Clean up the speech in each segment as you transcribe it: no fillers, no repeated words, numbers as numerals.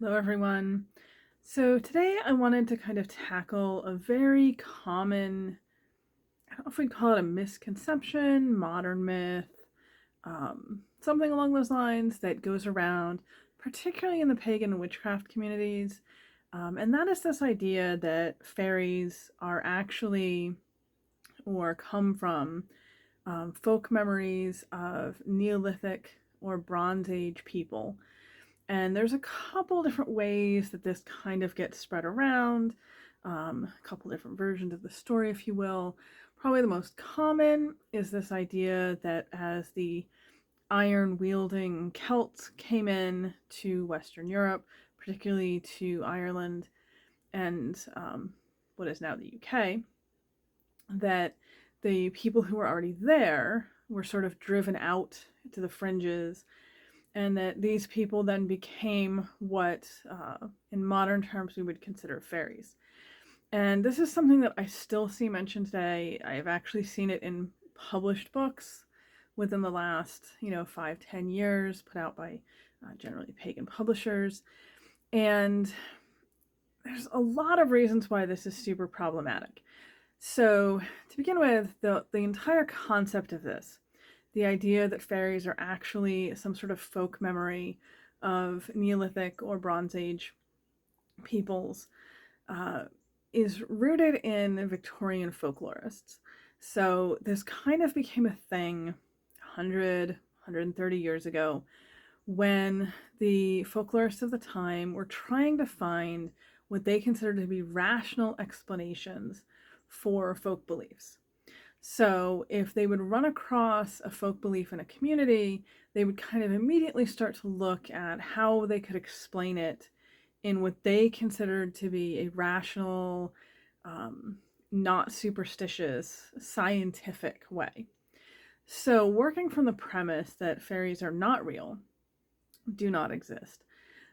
Hello, everyone. So today I wanted to kind of tackle a very common, I don't know if we'd call it a misconception, modern myth, something along those lines that goes around, particularly in the pagan and witchcraft communities. And that is this idea that fairies are actually or come from folk memories of Neolithic or Bronze Age people. And there's a couple different ways that this kind of gets spread around, a couple different versions of the story, if you will. Probably the most common is this idea that as the iron wielding Celts came in to Western Europe, particularly to Ireland and what is now the UK, that the people who were already there were sort of driven out to the fringes, and that these people then became what, in modern terms, we would consider fairies. And this is something that I still see mentioned today. I've actually seen it in published books within the last, 5-10 years, put out by generally pagan publishers. And there's a lot of reasons why this is super problematic. So, to begin with, the entire concept of this, the idea that fairies are actually some sort of folk memory of Neolithic or Bronze Age peoples, uh, is rooted in Victorian folklorists. So this kind of became a thing 100, 130 years ago when the folklorists of the time were trying to find what they considered to be rational explanations for folk beliefs. So if they would run across a folk belief in a community, they would kind of immediately start to look at how they could explain it in what they considered to be a rational, not superstitious, scientific way. So, working from the premise that fairies are not real, do not exist,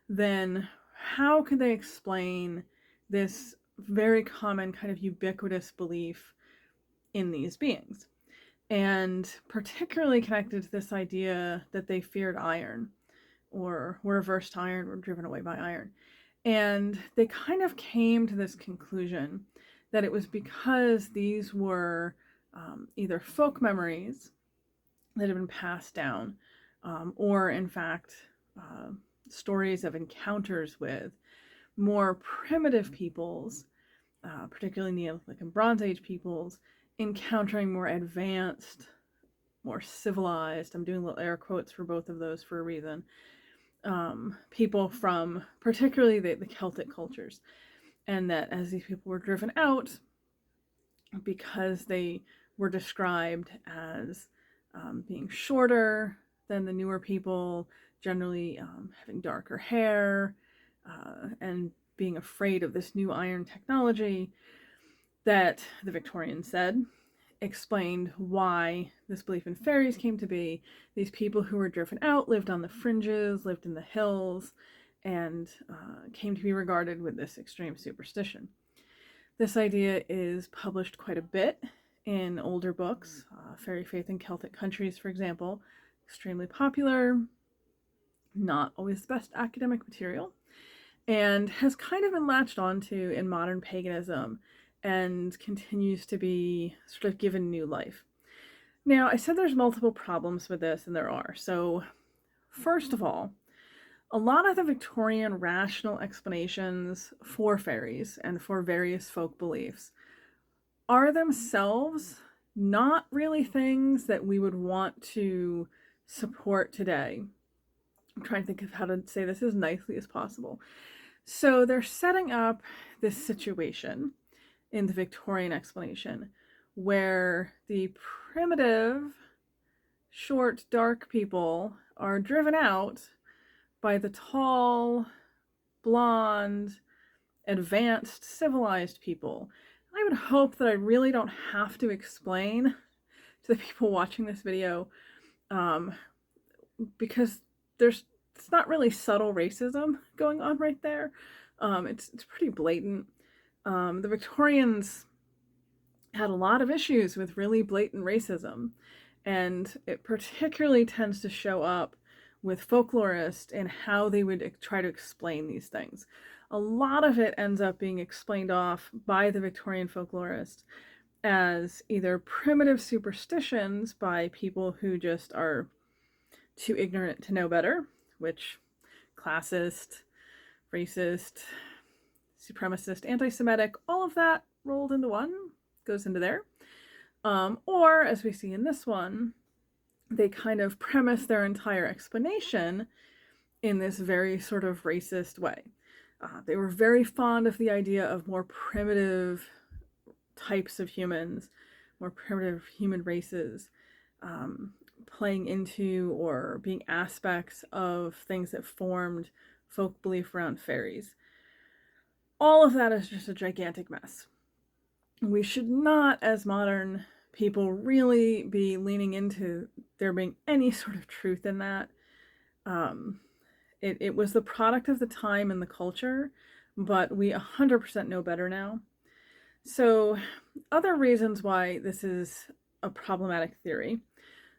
then how could they explain this very common, kind of ubiquitous belief in these beings? And particularly connected to this idea that they feared iron or were averse to iron, were driven away by iron. And they kind of came to this conclusion that it was because these were either folk memories that had been passed down, or in fact, uh, stories of encounters with more primitive peoples, particularly Neolithic and Bronze Age peoples, encountering more advanced, more civilized, I'm doing little air quotes for both of those for a reason, people from particularly the Celtic cultures. And that as these people were driven out, because they were described as being shorter than the newer people, generally having darker hair, and being afraid of this new iron technology, that the Victorians said explained why this belief in fairies came to be. These people who were driven out lived on the fringes, lived in the hills, and came to be regarded with this extreme superstition. This idea is published quite a bit in older books. Fairy Faith in Celtic Countries, for example, extremely popular, not always the best academic material, and has kind of been latched onto in modern paganism and continues to be sort of given new life. Now, I said there's multiple problems with this, and there are. So, first of all, a lot of the Victorian rational explanations for fairies and for various folk beliefs are themselves not really things that we would want to support today. I'm trying to think of how to say this as nicely as possible. So they're setting up this situation in the Victorian explanation where the primitive, short, dark people are driven out by the tall, blonde, advanced, civilized people. I would hope that I really don't have to explain to the people watching this video, um, because it's not really subtle racism going on right there. It's pretty blatant. The Victorians had a lot of issues with really blatant racism, and it particularly tends to show up with folklorists and how they would try to explain these things. A lot of it ends up being explained off by the Victorian folklorists as either primitive superstitions by people who just are too ignorant to know better, which classist, racist, supremacist, anti-Semitic, all of that rolled into one goes into there. Or, as we see in this one, they kind of premise their entire explanation in this very sort of racist way. They were very fond of the idea of more primitive types of humans, more primitive human races, playing into or being aspects of things that formed folk belief around fairies. All of that is just a gigantic mess. We should not, as modern people, really be leaning into there being any sort of truth in that. It was the product of the time and the culture, but we 100% know better now. So, other reasons why this is a problematic theory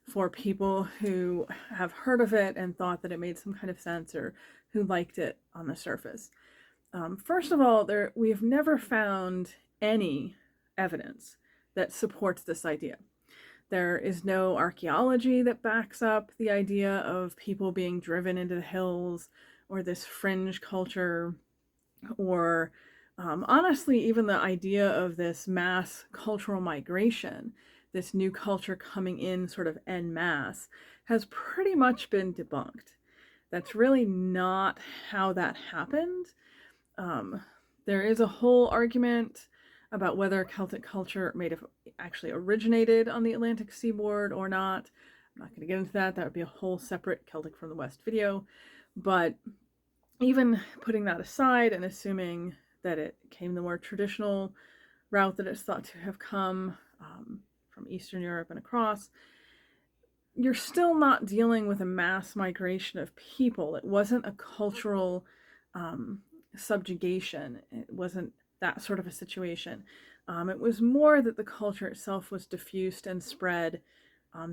for people who have heard of it and thought that it made some kind of sense or who liked it on the surface. First of all, we have never found any evidence that supports this idea. There is no archaeology that backs up the idea of people being driven into the hills or this fringe culture, or honestly, even the idea of this mass cultural migration, this new culture coming in sort of en masse, has pretty much been debunked. That's really not how that happened. There is a whole argument about whether Celtic culture may have actually originated on the Atlantic seaboard or not. I'm not going to get into that. That would be a whole separate Celtic from the West video. But even putting that aside and assuming that it came the more traditional route that it's thought to have come from Eastern Europe and across, you're still not dealing with a mass migration of people. It wasn't a cultural subjugation. It wasn't that sort of a situation. It was more that the culture itself was diffused and spread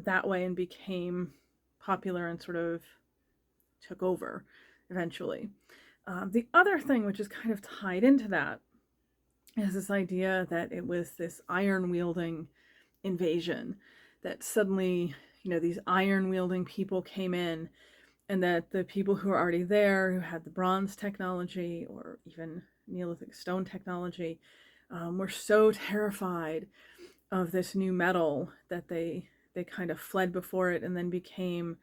that way and became popular and sort of took over eventually. The other thing, which is kind of tied into that, is this idea that it was this iron-wielding invasion, that suddenly, these iron-wielding people came in, and that the people who were already there, who had the bronze technology or even Neolithic stone technology, were so terrified of this new metal that they kind of fled before it and then became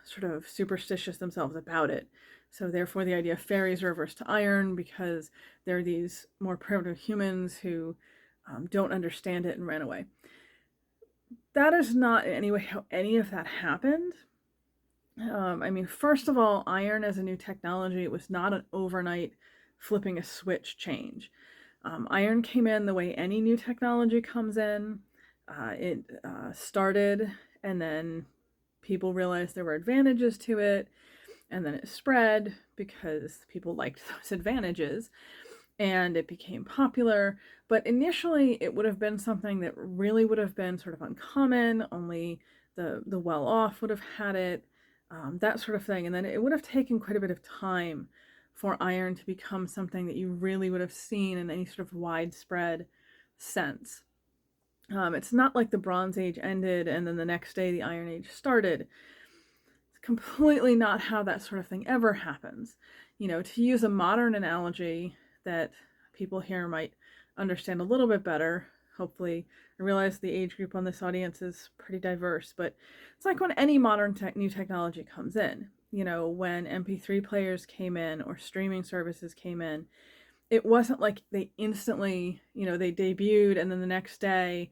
sort of superstitious themselves about it. So therefore the idea of fairies are reversed to iron because they're these more primitive humans who don't understand it and ran away. That is not in any way how any of that happened. First of all, iron as a new technology, it was not an overnight flipping a switch change. Iron came in the way any new technology comes in. It started, and then people realized there were advantages to it, and then it spread because people liked those advantages, and it became popular. But initially, it would have been something that really would have been sort of uncommon. Only the well-off would have had it. That sort of thing. And then it would have taken quite a bit of time for iron to become something that you really would have seen in any sort of widespread sense. It's not like the Bronze Age ended and then the next day the Iron Age started. It's completely not how that sort of thing ever happens. To use a modern analogy that people here might understand a little bit better, hopefully. I realize the age group on this audience is pretty diverse, but it's like when any modern new technology comes in. When MP3 players came in or streaming services came in, it wasn't like they instantly, they debuted and then the next day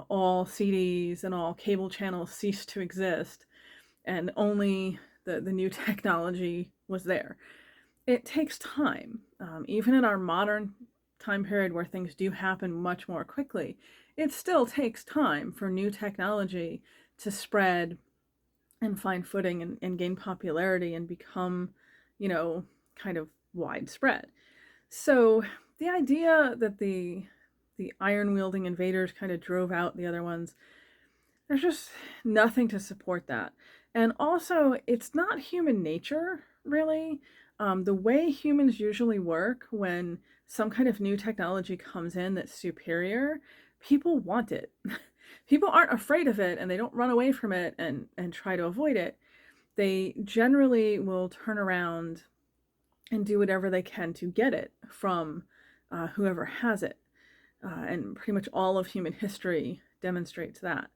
all CDs and all cable channels ceased to exist and only the new technology was there. It takes time. Even in our modern time period where things do happen much more quickly, it still takes time for new technology to spread and find footing and gain popularity and become, kind of widespread. So the idea that the iron-wielding invaders kind of drove out the other ones, there's just nothing to support that. And also, it's not human nature, really. The way humans usually work when some kind of new technology comes in that's superior, people want it. People aren't afraid of it and they don't run away from it and try to avoid it. They generally will turn around and do whatever they can to get it from whoever has it. And pretty much all of human history demonstrates that.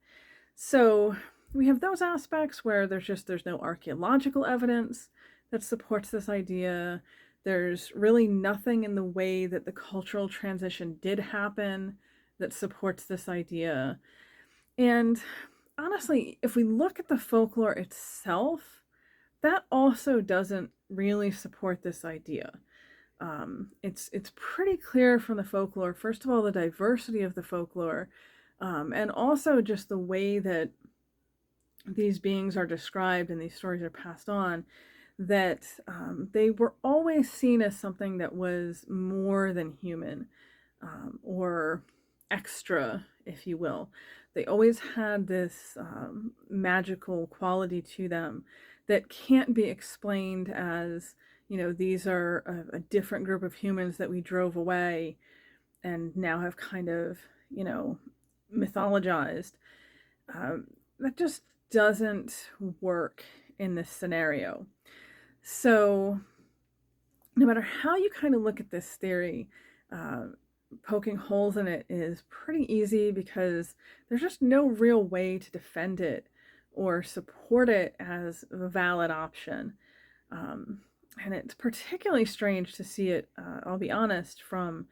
So we have those aspects where there's no archaeological evidence that supports this idea. There's really nothing in the way that the cultural transition did happen that supports this idea. And honestly, if we look at the folklore itself, that also doesn't really support this idea. It's pretty clear from the folklore, first of all, the diversity of the folklore, and also just the way that these beings are described and these stories are passed on, that they were always seen as something that was more than human, or extra, if you will. They always had this magical quality to them that can't be explained as, these are a different group of humans that we drove away and now have kind of, mythologized. That just doesn't work in this scenario. So, no matter how you kind of look at this theory, poking holes in it is pretty easy because there's just no real way to defend it or support it as a valid option. And it's particularly strange to see it, I'll be honest, from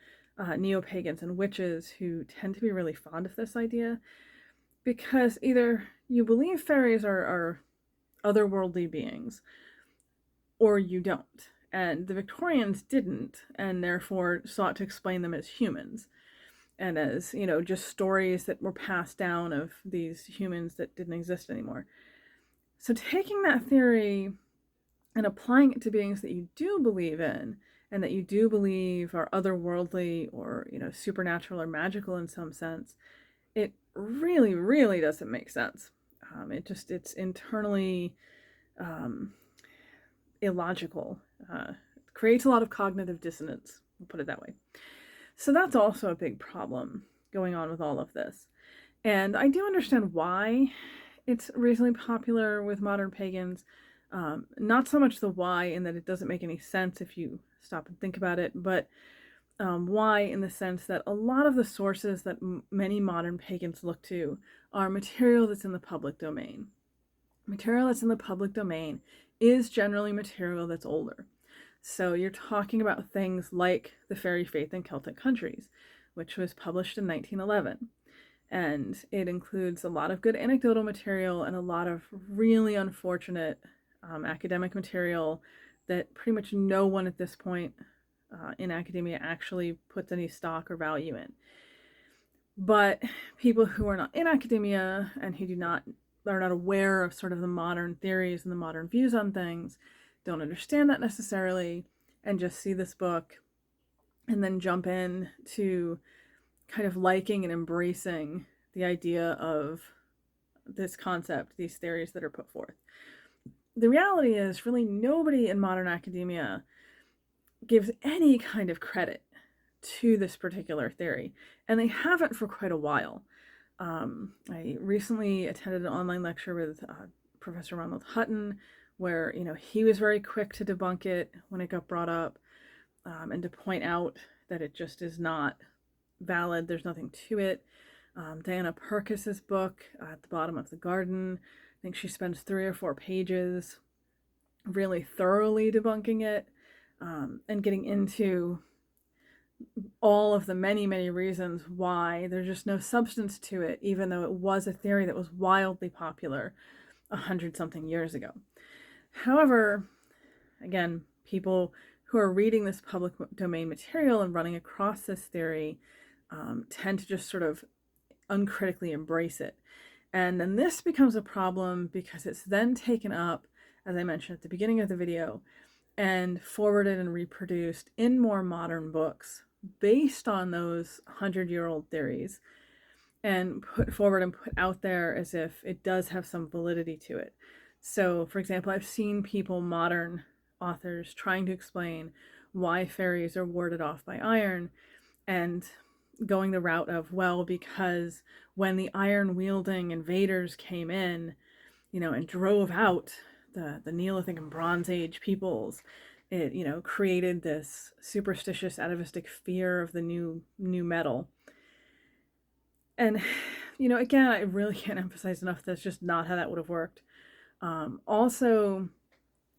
neo-pagans and witches who tend to be really fond of this idea, because either you believe fairies are otherworldly beings or you don't. And the Victorians didn't, and therefore sought to explain them as humans and as, just stories that were passed down of these humans that didn't exist anymore. So taking that theory and applying it to beings that you do believe in and that you do believe are otherworldly or, supernatural or magical in some sense, it really, really doesn't make sense. It's internally illogical. Creates a lot of cognitive dissonance, we'll put it that way. So that's also a big problem going on with all of this. And I do understand why it's reasonably popular with modern pagans. Not so much the why in that it doesn't make any sense if you stop and think about it, but why in the sense that a lot of the sources that many modern pagans look to are material that's in the public domain. Material that's in the public domain is generally material that's older. So you're talking about things like the Fairy Faith in Celtic Countries, which was published in 1911. And it includes a lot of good anecdotal material and a lot of really unfortunate academic material that pretty much no one at this point in academia actually puts any stock or value in. But people who are not in academia and who are not aware of sort of the modern theories and the modern views on things don't understand that necessarily and just see this book and then jump in to kind of liking and embracing the idea of this concept, these theories that are put forth. The reality is really nobody in modern academia gives any kind of credit to this particular theory, and they haven't for quite a while. I recently attended an online lecture with Professor Ronald Hutton, where he was very quick to debunk it when it got brought up, and to point out that it just is not valid. There's nothing to it. Diana Purkis's book, At the Bottom of the Garden, I think she spends 3 or 4 pages really thoroughly debunking it, and getting into all of the many, many reasons why there's just no substance to it, even though it was a theory that was wildly popular 100-something years ago. However, again, people who are reading this public domain material and running across this theory tend to just sort of uncritically embrace it. And then this becomes a problem because it's then taken up, as I mentioned at the beginning of the video, and forwarded and reproduced in more modern books based on those 100-year-old theories, and put forward and put out there as if it does have some validity to it. So, for example, I've seen people, modern authors, trying to explain why fairies are warded off by iron, and going the route of, well, because when the iron wielding invaders came in, and drove out the Neolithic and Bronze Age peoples, it, created this superstitious, atavistic fear of the new metal. And, again, I really can't emphasize enough that's just not how that would have worked. Also,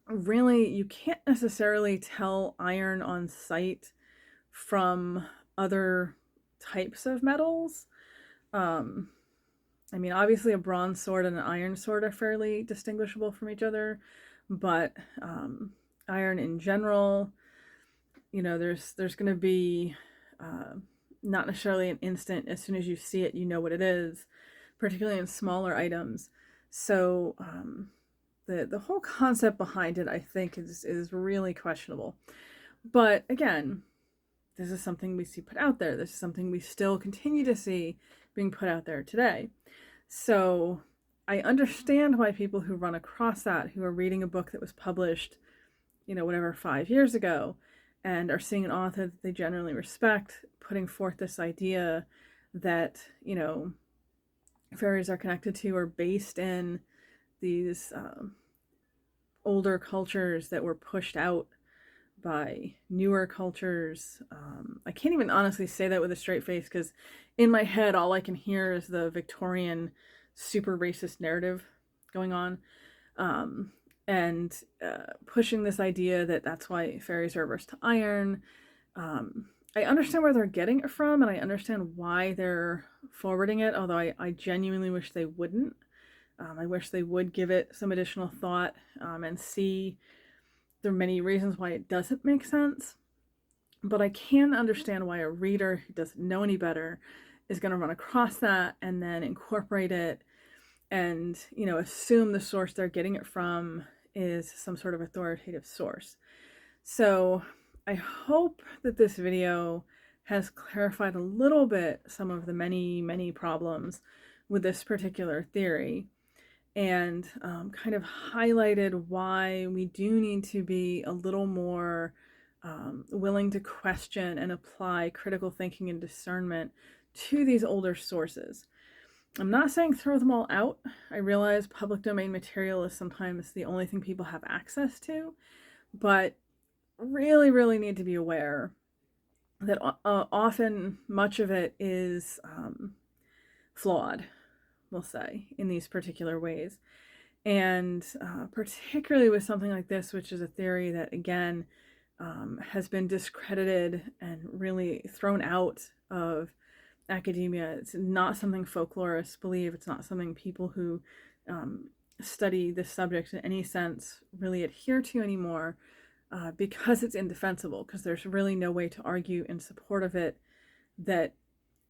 really, you can't necessarily tell iron on sight from other types of metals. Um, I mean, obviously, a bronze sword and an iron sword are fairly distinguishable from each other, but iron in general, there's going to be not necessarily an instant. As soon as you see it, you know what it is, particularly in smaller items. So the whole concept behind it, I think, is really questionable. But again, this is something we see put out there. This is something we still continue to see being put out there today. So I understand why people who run across that, who are reading a book that was published, whatever, 5 years ago, and are seeing an author that they generally respect putting forth this idea that, fairies are connected to or based in these older cultures that were pushed out by newer cultures. I can't even honestly say that with a straight face, because in my head, all I can hear is the Victorian super racist narrative going on. And pushing this idea that that's why fairies are averse to iron. I understand where they're getting it from, and I understand why they're forwarding it, although I genuinely wish they wouldn't. I wish they would give it some additional thought and see there are many reasons why it doesn't make sense. But I can understand why a reader who doesn't know any better is going to run across that and then incorporate it and, assume the source they're getting it from is some sort of authoritative source. So I hope that this video has clarified a little bit some of the many, many problems with this particular theory, and kind of highlighted why we do need to be a little more willing to question and apply critical thinking and discernment to these older sources. I'm not saying throw them all out. I realize public domain material is sometimes the only thing people have access to, but really, really need to be aware that often much of it is flawed, we'll say, in these particular ways. And particularly with something like this, which is a theory that, again, has been discredited and really thrown out of academia. It's not something folklorists believe. It's not something people who study this subject in any sense really adhere to anymore, because it's indefensible, because there's really no way to argue in support of it that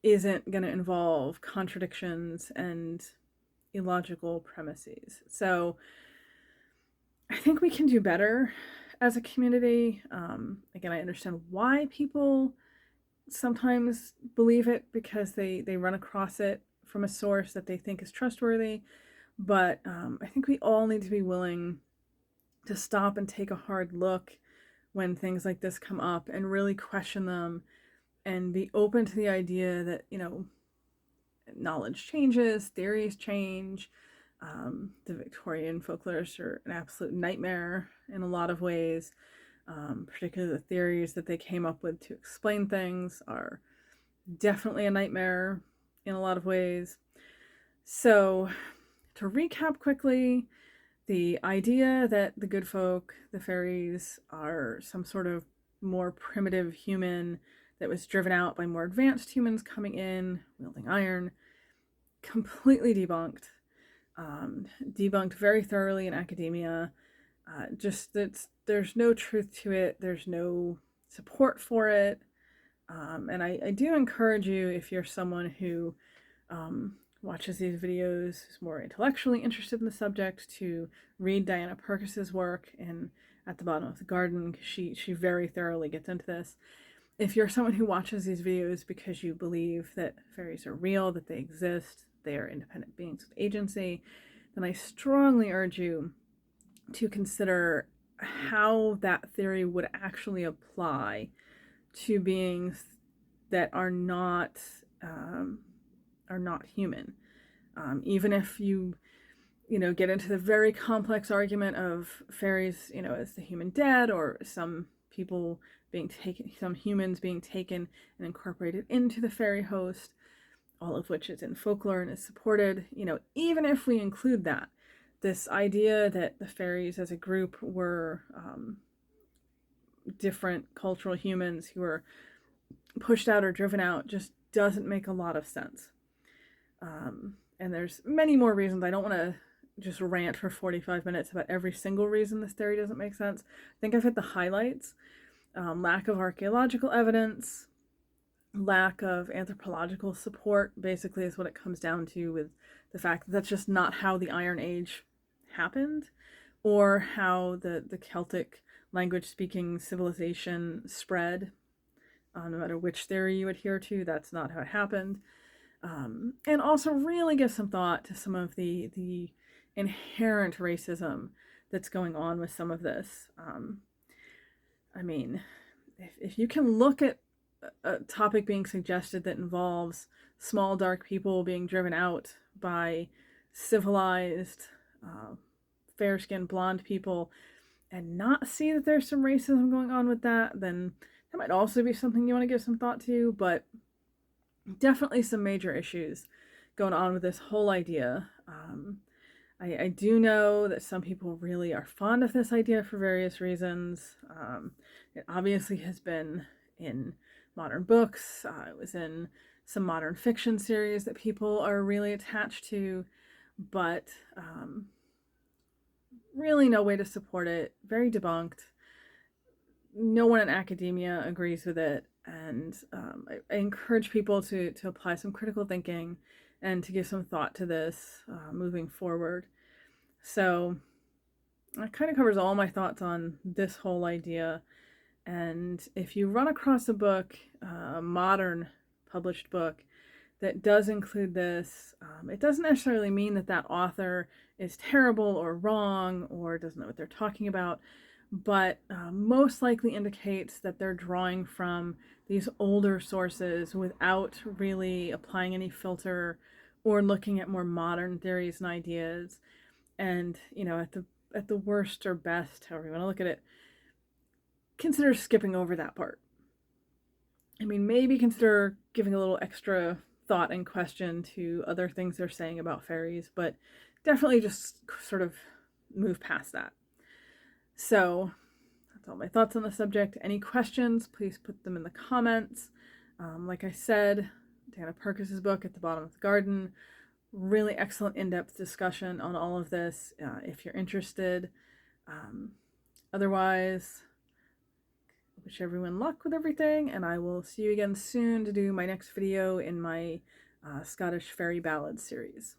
isn't going to involve contradictions and illogical premises. So I think we can do better as a community. Again, I understand why people sometimes believe it, because they run across it from a source that they think is trustworthy. But I think we all need to be willing to stop and take a hard look when things like this come up and really question them and be open to the idea that, knowledge changes, theories change. The Victorian folklorists are an absolute nightmare in a lot of ways. Particularly the theories that they came up with to explain things are definitely a nightmare in a lot of ways. So, to recap quickly, the idea that the good folk, the fairies, are some sort of more primitive human that was driven out by more advanced humans coming in, wielding iron, completely debunked. Debunked very thoroughly in academia. Just that there's no truth to it, there's no support for it. And I do encourage you, if you're someone who watches these videos, is more intellectually interested in the subject, to read Diana Purkis's work in At the Bottom of the Garden, because she very thoroughly gets into this. If you're someone who watches these videos because you believe that fairies are real, that they exist, they are independent beings with agency, then I strongly urge you to consider how that theory would actually apply to beings that are not human. Even if you get into the very complex argument of fairies, as the human dead, or some humans being taken and incorporated into the fairy host, all of which is in folklore and is supported, even if we include that, this idea that the fairies as a group were different cultural humans who were pushed out or driven out just doesn't make a lot of sense. And there's many more reasons. I don't want to just rant for 45 minutes about every single reason this theory doesn't make sense. I think I've hit the highlights. Lack of archaeological evidence, lack of anthropological support, basically, is what it comes down to, with the fact that that's just not how the Iron Age happened, or how the Celtic language-speaking civilization spread. No matter which theory you adhere to, that's not how it happened. And also really give some thought to some of the inherent racism that's going on with some of this. I mean, if you can look at a topic being suggested that involves small dark people being driven out by civilized fair-skinned blonde people, and not see that there's some racism going on with that, then that might also be something you want to give some thought to. But definitely some major issues going on with this whole idea. I do know that some people really are fond of this idea for various reasons. It obviously has been in modern books. It was in some modern fiction series that people are really attached to, but really no way to support it. Very debunked. No one in academia agrees with it, and I encourage people to apply some critical thinking and to give some thought to this moving forward. So that kind of covers all my thoughts on this whole idea. And if you run across a book, a modern published book, that does include this, it doesn't necessarily mean that that author is terrible or wrong or doesn't know what they're talking about, but most likely indicates that they're drawing from these older sources without really applying any filter or looking at more modern theories and ideas. And at the worst or best, however you want to look at it, consider skipping over that part. I mean, maybe consider giving a little extra thought and question to other things they're saying about fairies, but definitely just sort of move past that. So that's all my thoughts on the subject. Any questions, please put them in the comments. Like I said, Dana Perkis's book, At the Bottom of the Garden, really excellent in-depth discussion on all of this if you're interested. Otherwise, I wish everyone luck with everything, and I will see you again soon to do my next video in my Scottish Fairy Ballads series.